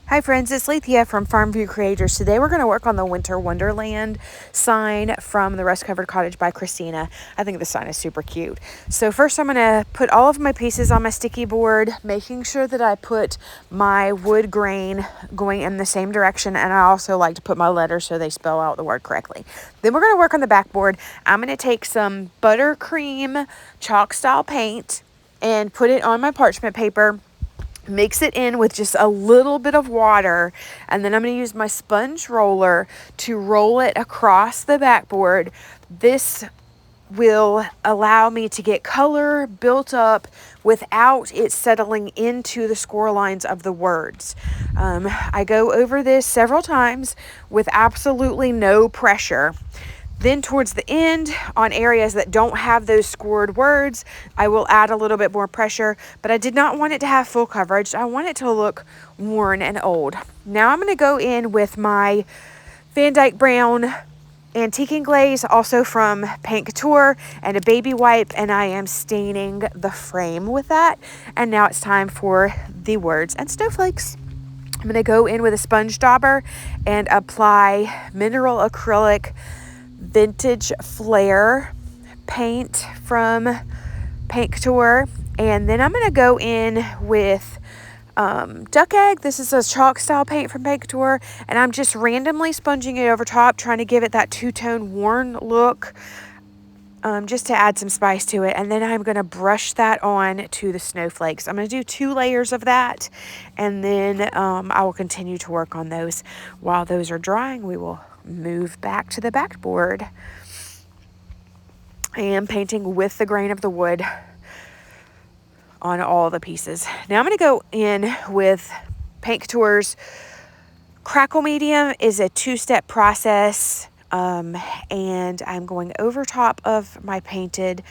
Hi friends, it's Lethea from Farmview Creators. Today we're going to work on the Winter Wonderland sign from the Rust Covered Cottage by Christina. I think the sign is super cute. So first I'm going to put all of my pieces on my sticky board, making sure that I put my wood grain going in the same direction, and I also like to put my letters so they spell out the word correctly. Then we're going to work on the backboard. I'm going to take some Buttercream chalk style paint and put it on my parchment paper. Mix it in with just a little bit of water, and then I'm going to use my sponge roller to roll it across the backboard. This will allow me to get color built up without it settling into the score lines of the words. I go over this several times with absolutely no pressure. Then towards the end, on areas that don't have those scored words, I will add a little bit more pressure, but I did not want it to have full coverage. I want it to look worn and old. Now I'm going to go in with my Dyke brown antiquing glaze, also from Paint Couture, and a baby wipe, and I am staining the frame with that. And now it's time for the words and snowflakes. I'm going to go in with a sponge dauber and apply mineral acrylic vintage Flair paint from Paint Couture, and then I'm going to go in with duck egg. This is a chalk style paint from Paint Couture, and I'm just randomly sponging it over top, trying to give it that two-tone worn look, just to add some spice to it. And then I'm going to brush that on to the snowflakes. I'm going to do 2 layers of that, and then I will continue to work on those. While those are drying, we will move back to the backboard. I am painting with the grain of the wood on all the pieces. Now I'm going to go in with Paint Couture's Crackle medium. Is a 2-step process, and I'm going over top of my painted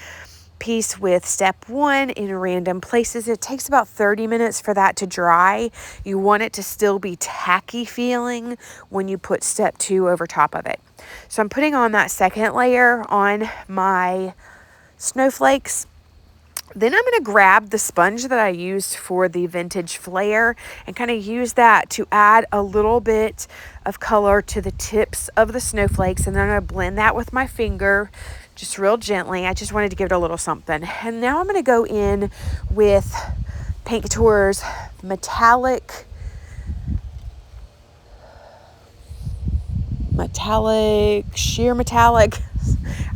piece with step 1 in random places. It takes about 30 minutes for that to dry. You want it to still be tacky feeling when you put step 2 over top of it. So I'm putting on that second layer on my snowflakes. Then I'm going to grab the sponge that I used for the vintage Flair and kind of use that to add a little bit of color to the tips of the snowflakes, and then I'm going to blend that with my finger just real gently. I just wanted to give it a little something. And now I'm going to go in with Paint Couture's sheer metallic,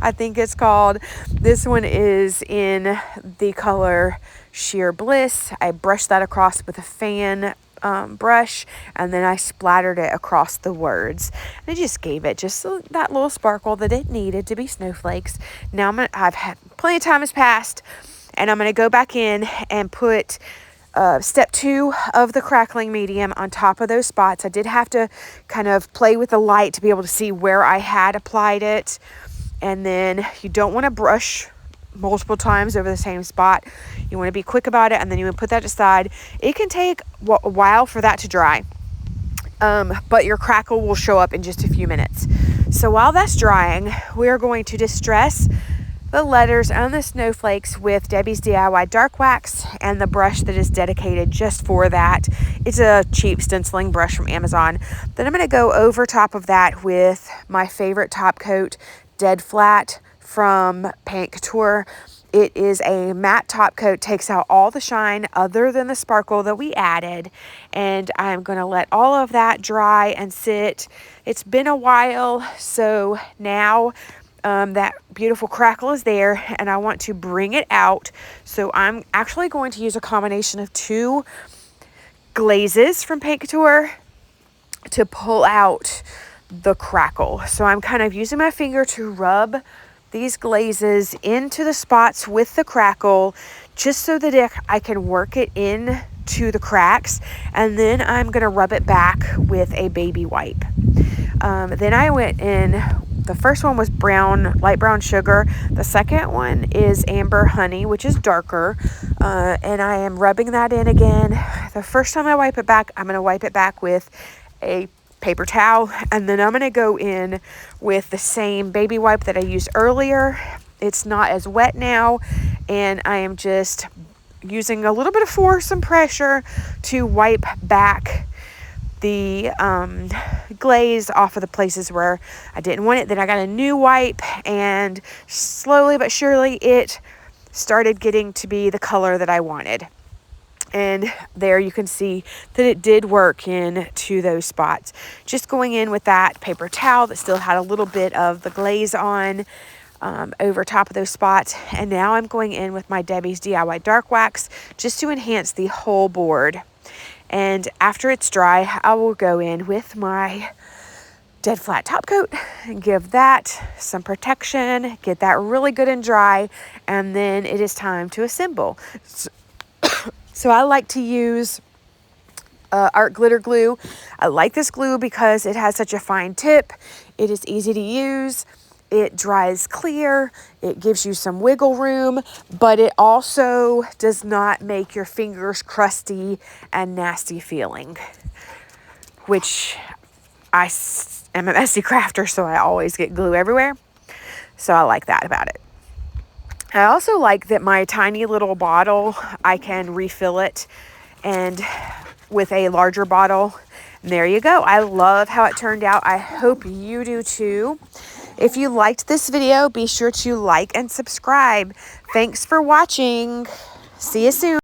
I think it's called. This one is in the color Sheer Bliss. I brushed that across with a fan brush, and then I splattered it across the words. And I just gave it just that little sparkle that it needed to be snowflakes. Now I've had plenty of time has passed, and I'm going to go back in and put step 2 of the crackling medium on top of those spots. I did have to kind of play with the light to be able to see where I had applied it. And then you don't want to brush multiple times over the same spot. You want to be quick about it, and then you want to put that aside. It can take a while for that to dry, but your crackle will show up in just a few minutes. So while that's drying, we are going to distress the letters and the snowflakes with Debi's DIY Dark Wax and the brush that is dedicated just for that. It's a cheap stenciling brush from Amazon. Then I'm going to go over top of that with my favorite top coat, Dead Flat from Paint Couture. It is a matte top coat, takes out all the shine other than the sparkle that we added, and I'm going to let all of that dry and sit. It's been a while, so now that beautiful crackle is there, and I want to bring it out. So I'm actually going to use a combination of 2 glazes from Paint Couture to pull out the crackle. So I'm kind of using my finger to rub these glazes into the spots with the crackle, just so that I can work it in to the cracks, and then I'm going to rub it back with a baby wipe. Then I went in, the first one was light brown sugar. The second one is amber honey, which is darker, and I am rubbing that in again. The first time I wipe it back, I'm going to wipe it back with a paper towel, and then I'm going to go in with the same baby wipe that I used earlier. It's not as wet now, and I am just using a little bit of force and pressure to wipe back the glaze off of the places where I didn't want it. Then I got a new wipe, and slowly but surely it started getting to be the color that I wanted. And there you can see that it did work into those spots. Just going in with that paper towel that still had a little bit of the glaze on over top of those spots. And now I'm going in with my Debi's DIY Dark Wax just to enhance the whole board. And after it's dry, I will go in with my Dead Flat Top Coat and give that some protection, get that really good and dry, and then it is time to assemble. So I like to use art glitter glue. I like this glue because it has such a fine tip. It is easy to use. It dries clear. It gives you some wiggle room, but it also does not make your fingers crusty and nasty feeling, which I am a messy crafter, so I always get glue everywhere. So I like that about it. I also like that my tiny little bottle, I can refill it and with a larger bottle. And there you go. I love how it turned out. I hope you do too. If you liked this video, be sure to like and subscribe. Thanks for watching. See you soon.